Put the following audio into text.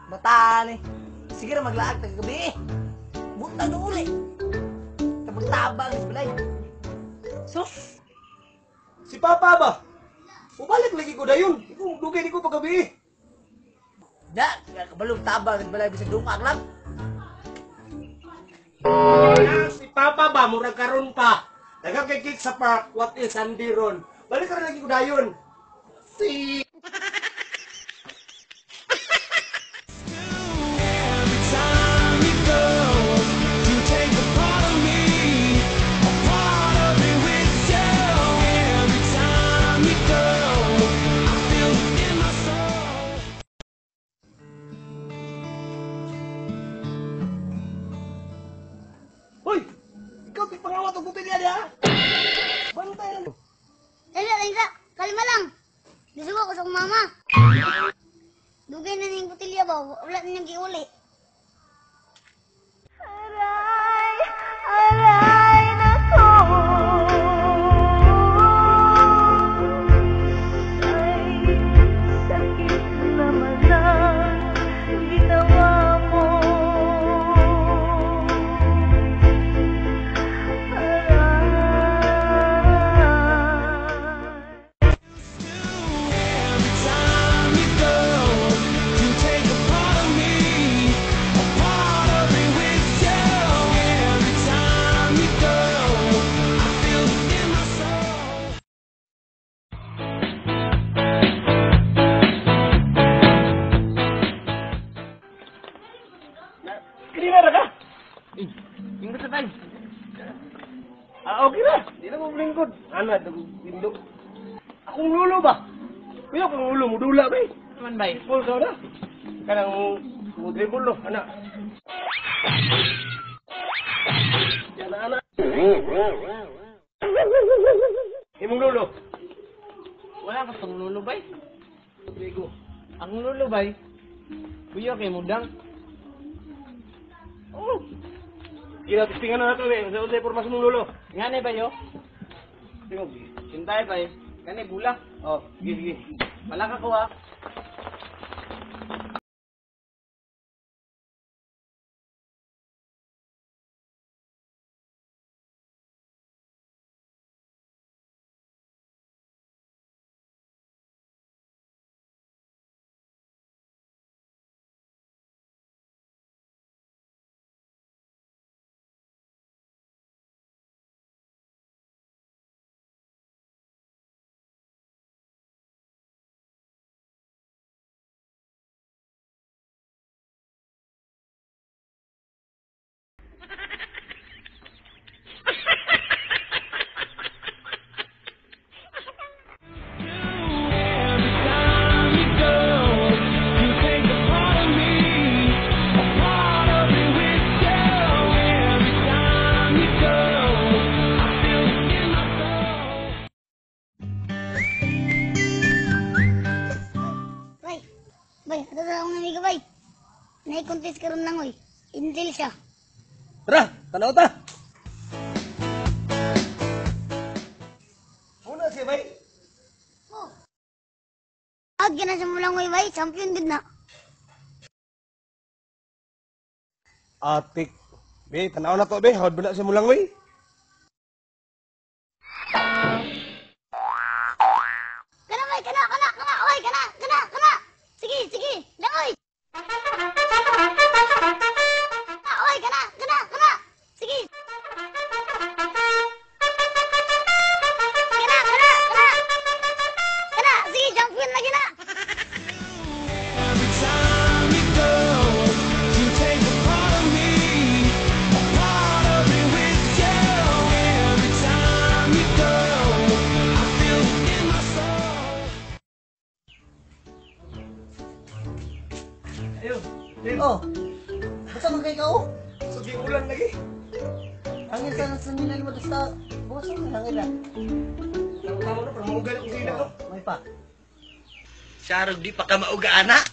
Bataan eh. Sige na maglaag ng gabi eh. Buta na uli. Tapos tabang is balay. Sus! Si Papa ba? Ubalik lagi ko dayon. Ikaw dugay di ko paggabi. Da, kabalong tabang is balay bisag dungag lang. Si Papa ba murag karon pa. Nagakikik sa park, what is Andy ron? Balik ka rin lagi ko dayon. Si... Hoy! Ikaw pangawat ang buti niya ha? Bantay lang. Laila, kalma lang. Nisuwa ko sa mama. Dugay na ning botilya ba? Wala na niyang giuli. Aray! Aray na ko! Ay, sakit naman ang ginawa mo. Kinira ka? Inggot sa tayo. Okay na. Di na mo lingkod. Ana, pindok. Akong lulo ba? Kuya, akong lulo mo dula ba eh? Naman bay. Full ka na. Kanang mo dribble no, ana. Yan na, ana. Imong lulo. Wala ka pang lulubay. Rodrigo. Ang lulubay, kuya kay mudang. Oh. Kinatistingan na nato eh. Sa unsay pormasyon mong lulo. Nga na ba yo? Tingog. Sintay ba eh? Kani bula. Oh, sige. Malaka ko ah. Bay, ato sa akong namiga, bay. Nai-contest karon lang, oy. Intel siya. Tara, tanaw ta. Una siya, bay. Oh. Agyan na siya mo lang, oy, bay. Champion din na. Atik. Be, tanaw na to, be. Hawad ba na siya mo lang, bay? Kana, bay, kana, oy, kana. Sige, lang, oy. Oy, kana. Sige. Kana, sige, champion lagi na. Ayun. Oh. Basta man kay ka oh. Sugi ulan lagi. Hangin sa sinilan mo basta. Bukas mo hangin na. Tama na, parang maugal ko sila, no? May pa. Sarog di pa ka mauga anak.